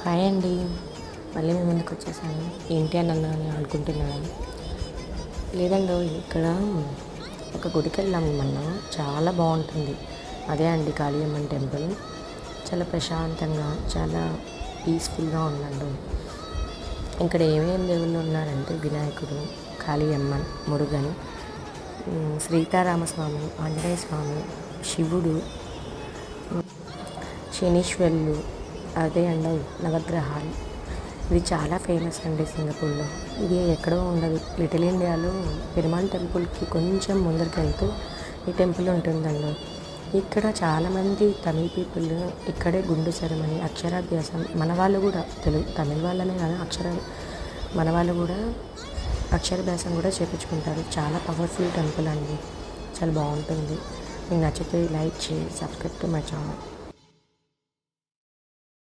Hi అండి. మళ్ళీ మీ ముందుకు వచ్చేసాను. ఏంటి అని అనుకుంటున్నాను. లేదండి, ఇక్కడ ఒక గుడికి వెళ్ళాము మొన్న. చాలా బాగుంటుంది. అదే అండి కాళీయమ్మన్ టెంపుల్. చాలా ప్రశాంతంగా, చాలా పీస్ఫుల్గా ఉందండి. ఇక్కడ ఏమేమి దేవుళ్ళు ఉన్నారంటే వినాయకుడు, కాళీయమ్మన్, మురుగన్, సీతారామస్వామి, ఆంజనేయ స్వామి, శివుడు, శనీశ్వరులు, అదే అండి నవగ్రహాలు. ఇది చాలా ఫేమస్ అండి సింగపూర్లో. ఇది ఎక్కడో ఉండదు. లిటిల్ ఇండియాలో పెరుమాళ్ టెంపుల్కి కొంచెం ముందరికి వెళ్తూ ఈ టెంపుల్ ఉంటుందండి. ఇక్కడ చాలామంది తమిళ్ పీపుల్ ఇక్కడే గుండు సెరమని, అక్షరాభ్యాసం, మన వాళ్ళు కూడా తమిళ వాళ్ళనే కాదు, మన వాళ్ళు కూడా అక్షరాభ్యాసం కూడా చేయించుకుంటారు. చాలా పవర్ఫుల్ టెంపుల్ అండి. చాలా బాగుంటుంది. మీకు నచ్చితే లైక్ చేసి సబ్స్క్రైబ్ టు మై ఛానల్.